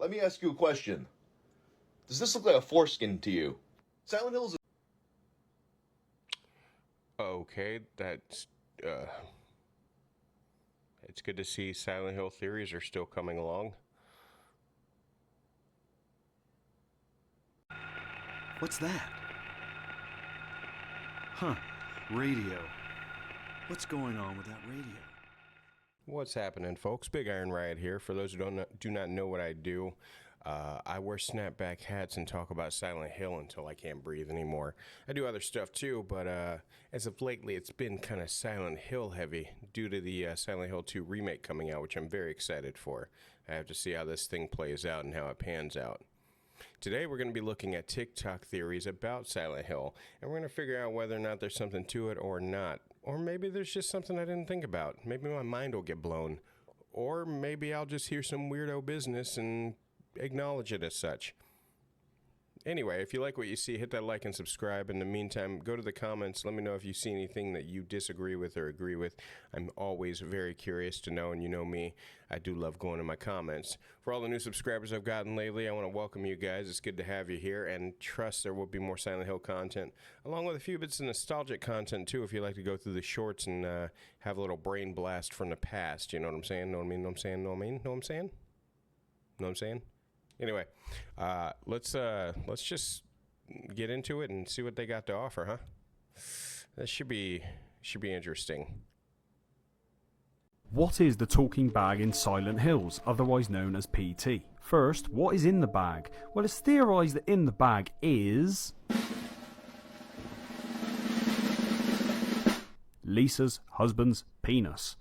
let me ask you a question. Does this look like a foreskin to you? Silent Hill is Okay, that's, it's good to see Silent Hill theories are still coming along. What's that? Huh, radio. What's going on with that radio? What's happening, folks? Big Iron Riot here. For those who do not know what I do, I wear snapback hats and talk about Silent Hill until I can't breathe anymore. I do other stuff too, but as of lately, it's been kind of Silent Hill heavy due to the Silent Hill 2 remake coming out, which I'm very excited for. I have to see how this thing plays out and how it pans out. Today we're going to be looking at TikTok theories about Silent Hill, and we're going to figure out whether or not there's something to it or not. Or maybe there's just something I didn't think about. Maybe my mind will get blown. Or maybe I'll just hear some weirdo business and acknowledge it as such. Anyway, if you like what you see, hit that like and subscribe. In the meantime, go to the comments. Let me know if you see anything that you disagree with or agree with. I'm always very curious to know, and you know me, I do love going in my comments. For all the new subscribers I've gotten lately, I want to welcome you guys. It's good to have you here, and trust there will be more Silent Hill content, along with a few bits of nostalgic content, too, if you like to go through the shorts and have a little brain blast from the past. You know what I'm saying? Know what I mean? Know what I'm saying? Know what I mean? Know what I'm saying? Know what I'm saying? Anyway, let's just get into it and see what they got to offer, huh? That should be interesting. What is the talking bag in Silent Hills, otherwise known as PT? First, what is in the bag? Well, it's theorised that in the bag is Lisa's husband's penis.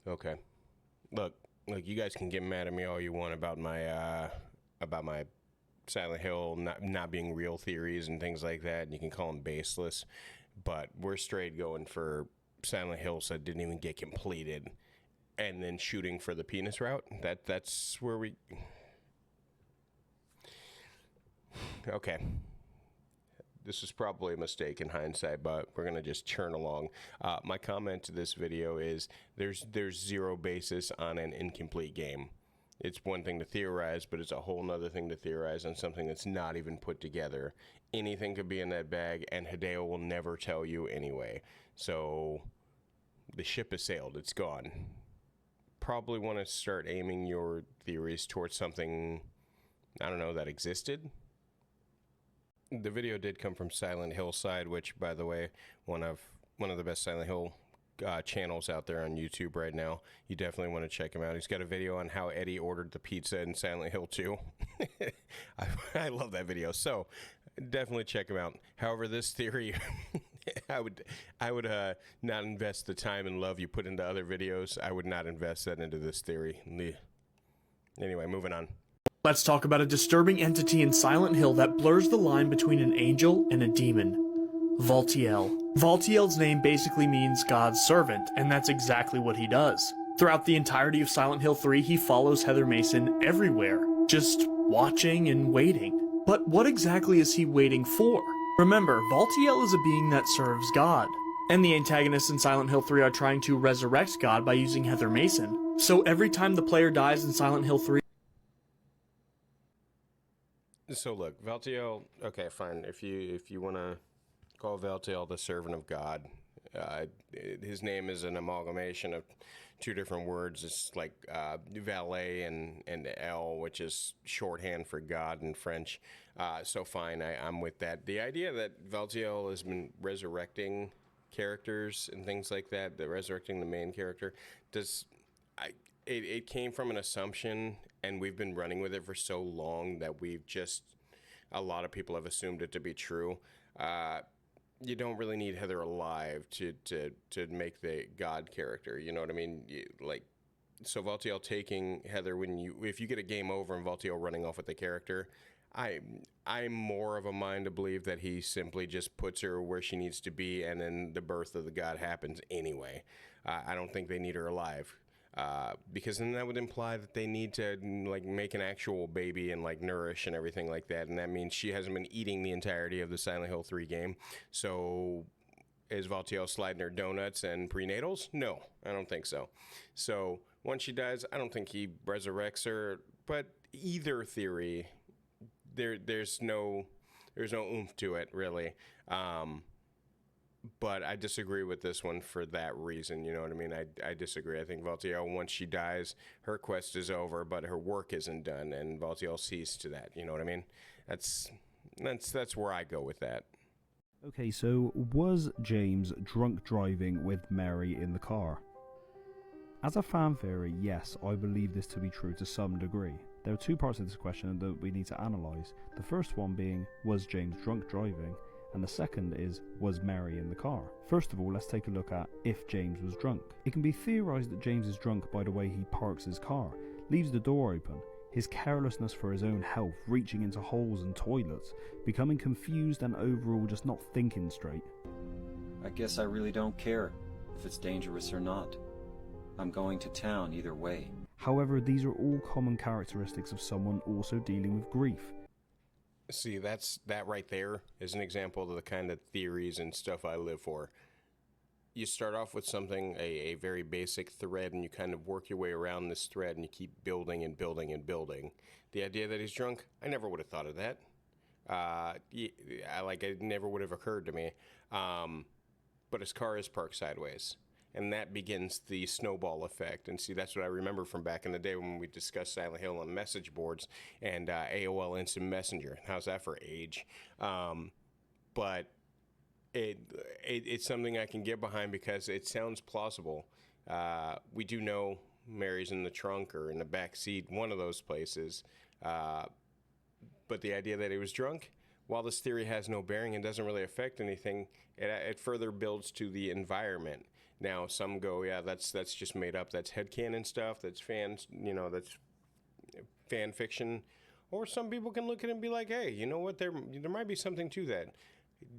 Okay. Look, you guys can get mad at me all you want about my Silent Hill not being real theories and things like that, and you can call them baseless, but we're straight going for Silent Hills that didn't even get completed, and then shooting for the penis route. That's where we. Okay. This is probably a mistake in hindsight, but we're going to just churn along. My comment to this video is there's zero basis on an incomplete game. It's one thing to theorize, but it's a whole nother thing to theorize on something that's not even put together. Anything could be in that bag, and Hideo will never tell you anyway. So the ship has sailed. It's gone. Probably want to start aiming your theories towards something, I don't know, that existed. The video did come from Silent Hill Side, which, by the way, one of the best Silent Hill channels out there on YouTube right now. You definitely want to check him out. He's got a video on how Eddie ordered the pizza in Silent Hill 2. I love that video, so definitely check him out. However, this theory, I would not invest the time and love you put into other videos. I would not invest that into this theory. Anyway, moving on. Let's talk about a disturbing entity in Silent Hill that blurs the line between an angel and a demon. Valtiel. Valtiel's name basically means God's servant, and that's exactly what he does. Throughout the entirety of Silent Hill 3, he follows Heather Mason everywhere, just watching and waiting. But what exactly is he waiting for? Remember, Valtiel is a being that serves God, and the antagonists in Silent Hill 3 are trying to resurrect God by using Heather Mason. So every time the player dies in Silent Hill 3, so look, Valtiel, okay, fine. If you want to call Valtiel the servant of God, his name is an amalgamation of two different words. It's like valet and L, which is shorthand for God in French. So fine, I'm with that. The idea that Valtiel has been resurrecting characters and things like that, resurrecting the main character, it came from an assumption, and we've been running with it for so long that a lot of people have assumed it to be true. You don't really need Heather alive to make the God character. You know what I mean? So Valtiel taking Heather, if you get a game over and Valtiel running off with the character, I'm more of a mind to believe that he simply just puts her where she needs to be, and then the birth of the God happens anyway. I don't think they need her alive. Because then that would imply that they need to make an actual baby and nourish and everything like that, and that means she hasn't been eating the entirety of the Silent Hill 3 game. So is Valtiel sliding her donuts and prenatals? No, I don't think so. So once she dies, I don't think he resurrects her. But either theory, there's no oomph to it really. But I disagree with this one for that reason. You know what I mean? I disagree. I think Valtiel, once she dies, her quest is over, but her work isn't done, and Valtiel sees to that. You know what I mean? That's where I go with that. Okay, so was James drunk driving with Mary in the car? As a fan theory, yes, I believe this to be true to some degree. There are two parts of this question that we need to analyse. The first one being, was James drunk driving? And the second is, was Mary in the car? First of all, let's take a look at if James was drunk. It can be theorised that James is drunk by the way he parks his car, leaves the door open, his carelessness for his own health, reaching into holes and toilets, becoming confused and overall just not thinking straight. I guess I really don't care if it's dangerous or not. I'm going to town either way. However, these are all common characteristics of someone also dealing with grief. See, that right there is an example of the kind of theories and stuff I live for. You start off with something, a very basic thread, and you kind of work your way around this thread, and you keep building and building and building. The idea that he's drunk, I never would have thought of that. It never would have occurred to me. But his car is parked sideways. And that begins the snowball effect. And see, that's what I remember from back in the day when we discussed Silent Hill on message boards and AOL Instant Messenger. How's that for age? But it's something I can get behind because it sounds plausible. We do know Mary's in the trunk or in the back seat, one of those places. But the idea that he was drunk, while this theory has no bearing and doesn't really affect anything, it further builds to the environment. Now, some go, yeah, that's just made up. That's headcanon stuff. That's fans, that's fan fiction. Or some people can look at it and be like, hey, you know what? There might be something to that.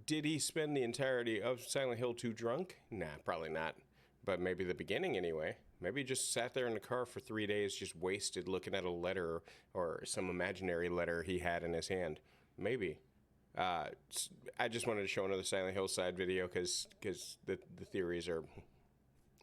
Did he spend the entirety of Silent Hill 2 drunk? Nah, probably not. But maybe the beginning anyway. Maybe he just sat there in the car for 3 days, just wasted looking at a letter or some imaginary letter he had in his hand. Maybe. I just wanted to show another Silent Hill side video because the theories are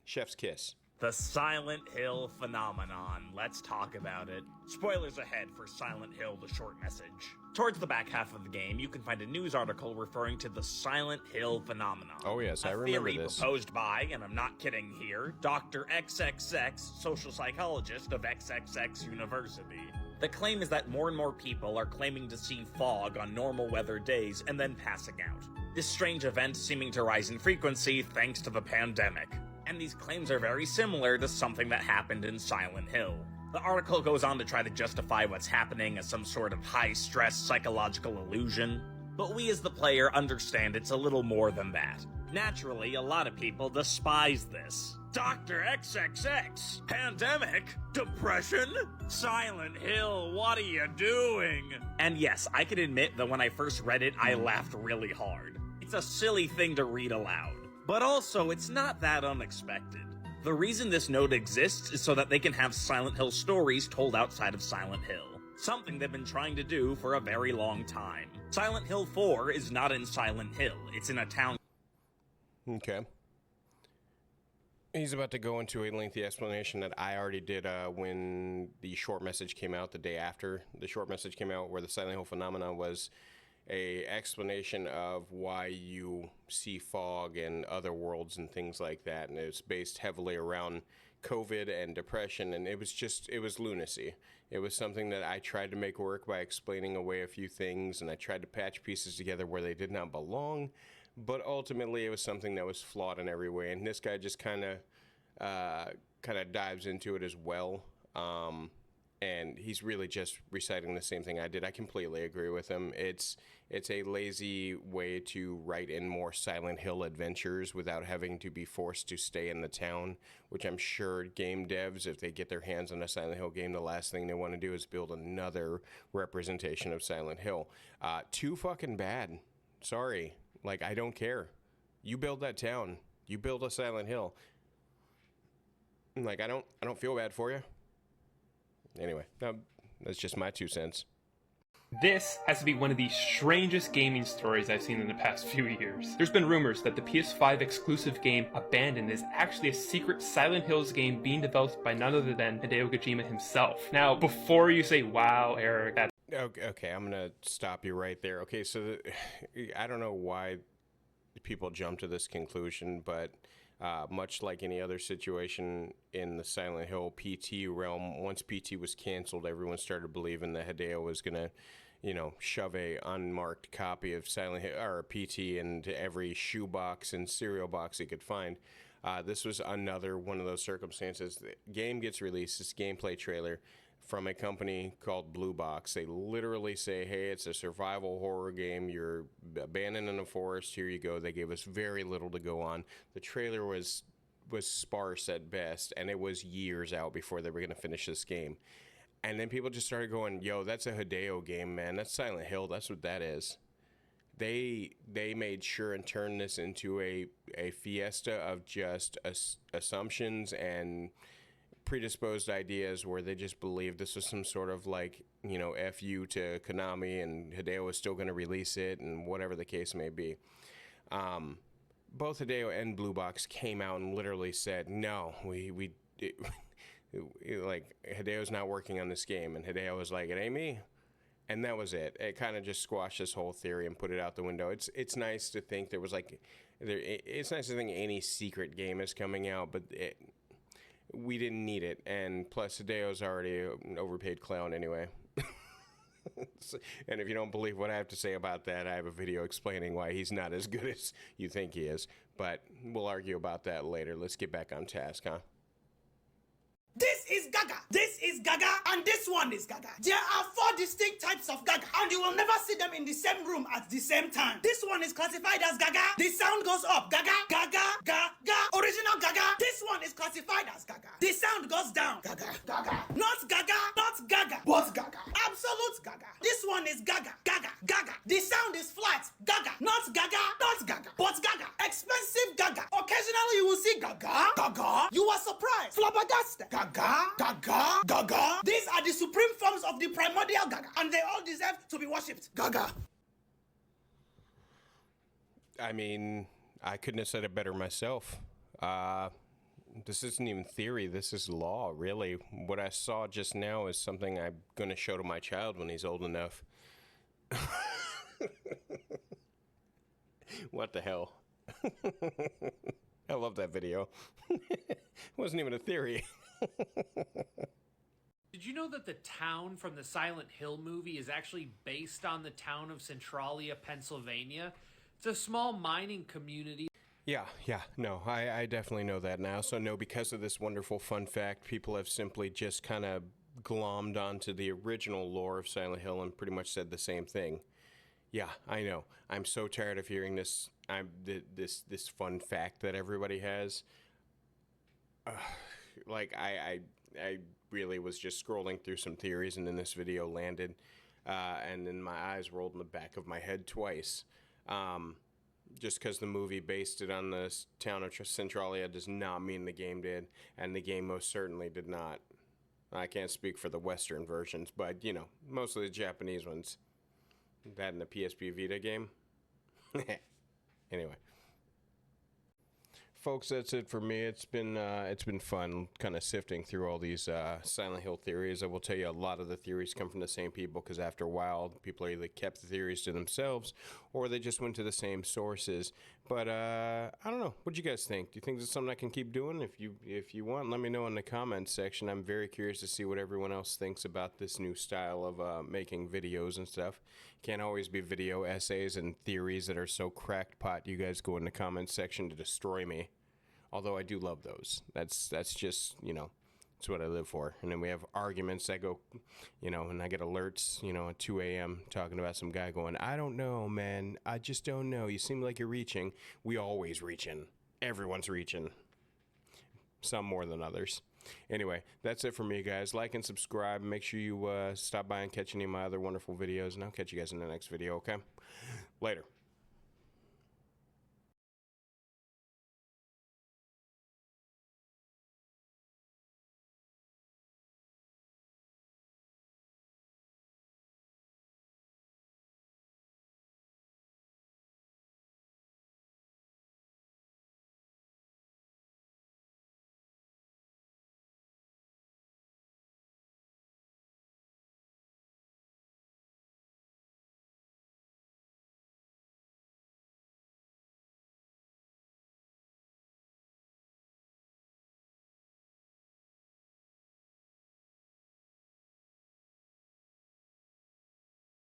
chef's kiss. The Silent Hill phenomenon. Let's talk about it. Spoilers ahead for Silent Hill: The Short Message. Towards the back half of the game, you can find a news article referring to the Silent Hill phenomenon. Oh yes, I remember this. A theory proposed by, and I'm not kidding here, Dr. XXX, social psychologist of XXX University. The claim is that more and more people are claiming to see fog on normal weather days and then passing out. This strange event seeming to rise in frequency thanks to the pandemic. And these claims are very similar to something that happened in Silent Hill. The article goes on to try to justify what's happening as some sort of high-stress psychological illusion, but we as the player understand it's a little more than that. Naturally, a lot of people despise this. Dr. XXX! Pandemic? Depression? Silent Hill, what are you doing? And yes, I can admit that when I first read it, I laughed really hard. It's a silly thing to read aloud. But also, it's not that unexpected. The reason this note exists is so that they can have Silent Hill stories told outside of Silent Hill. Something they've been trying to do for a very long time. Silent Hill 4 is not in Silent Hill, it's in a town. Okay. He's about to go into a lengthy explanation that I already did when the short message came out, the day after the short message came out, where the Silent Hill phenomenon was a explanation of why you see fog and other worlds and things like that, and it's based heavily around COVID and depression, and it was lunacy. It was something that I tried to make work by explaining away a few things, and I tried to patch pieces together where they did not belong, but ultimately it was something that was flawed in every way, and this guy just kind of dives into it as well. And he's really just reciting the same thing I did. I completely agree with him. It's a lazy way to write in more Silent Hill adventures without having to be forced to stay in the town, which I'm sure game devs, if they get their hands on a Silent Hill game, the last thing they want to do is build another representation of Silent Hill. Too fucking bad. Sorry. Like, I don't care. You build that town. You build a Silent Hill. Like, I don't feel bad for you. Anyway, that's just my 2 cents. This has to be one of the strangest gaming stories I've seen in the past few years. There's been rumors that the PS5 exclusive game Abandoned is actually a secret Silent Hills game being developed by none other than Hideo Kojima himself. Now, before you say, wow, Eric, that's... Okay, I'm gonna stop you right there. Okay, so I don't know why people jump to this conclusion, but much like any other situation in the Silent Hill PT realm, once PT was canceled, everyone started believing that Hideo was gonna, shove a unmarked copy of Silent Hill or PT into every shoebox and cereal box he could find. This was another one of those circumstances. The game gets released, this gameplay trailer from a company called Blue Box. They literally say, hey, it's a survival horror game. You're abandoned in a forest. Here you go. They gave us very little to go on. The trailer was sparse at best, and it was years out before they were going to finish this game. And then people just started going, yo, that's a Hideo game, man. That's Silent Hill. That's what that is. They made sure and turned this into a fiesta of just assumptions and predisposed ideas where they just believed this was some sort of F you to Konami and Hideo was still going to release it and whatever the case may be. Both Hideo and Blue Box came out and literally said, no, Hideo's not working on this game, and Hideo was like, it ain't me. And that was it. It kind of just squashed this whole theory and put it out the window. It's nice to think it's nice to think any secret game is coming out, but we didn't need it. And plus, Hideo's already an overpaid clown anyway. And if you don't believe what I have to say about that, I have a video explaining why he's not as good as you think he is. But we'll argue about that later. Let's get back on task, huh? This is Gaga, this is Gaga, and this one is Gaga. There are 4 distinct types of Gaga, and you will never see them in the same room at the same time. This one is classified as Gaga. The sound goes up. Gaga, Gaga, Gaga. Original Gaga. This one is classified as Gaga. The sound goes down. Gaga, Gaga. Not Gaga, not Gaga, but Gaga. Absolute Gaga. This one is Gaga, Gaga, Gaga. The sound is flat. Gaga, not Gaga, not Gaga, but Gaga. Expensive Gaga. Occasionally you will see Gaga, Gaga. You are surprised, flabbergasted. Gaga, Gaga, Gaga. These are the supreme forms of the primordial Gaga, and they all deserve to be worshipped. Gaga. I mean, I couldn't have said it better myself. This isn't even theory, this is law, really. What I saw just now is something I'm going to show to my child when he's old enough. What the hell? I love that video. It wasn't even a theory. Did you know that the town from the Silent Hill movie is actually based on the town of Centralia, Pennsylvania? It's a small mining community. Yeah, no, I definitely know that now. So no, because of this wonderful fun fact, people have simply just kind of glommed onto the original lore of Silent Hill and pretty much said the same thing. Yeah, I know. I'm so tired of hearing this. This fun fact that everybody has. I really was just scrolling through some theories, and then this video landed, and then my eyes rolled in the back of my head twice. Just because the movie based it on the town of Centralia does not mean the game did, and the game most certainly did not. I can't speak for the Western versions, but, most of the Japanese ones. That in the PSP Vita game. Anyway. Folks, that's it for me. It's been fun kind of sifting through all these Silent Hill theories. I will tell you a lot of the theories come from the same people, because after a while, people either kept the theories to themselves or they just went to the same sources. But I don't know. What do you guys think? Do you think this is something I can keep doing? If you want, let me know in the comments section. I'm very curious to see what everyone else thinks about this new style of making videos and stuff. Can't always be video essays and theories that are so crackpot you guys go in the comments section to destroy me. Although I do love those. That's just, it's what I live for. And then we have arguments that go, and I get alerts, at 2 a.m. talking about some guy going, I don't know, man. I just don't know. You seem like you're reaching. We always reaching. Everyone's reaching. Some more than others. Anyway, that's it for me, guys. Like and subscribe. Make sure you stop by and catch any of my other wonderful videos. And I'll catch you guys in the next video, okay? Later.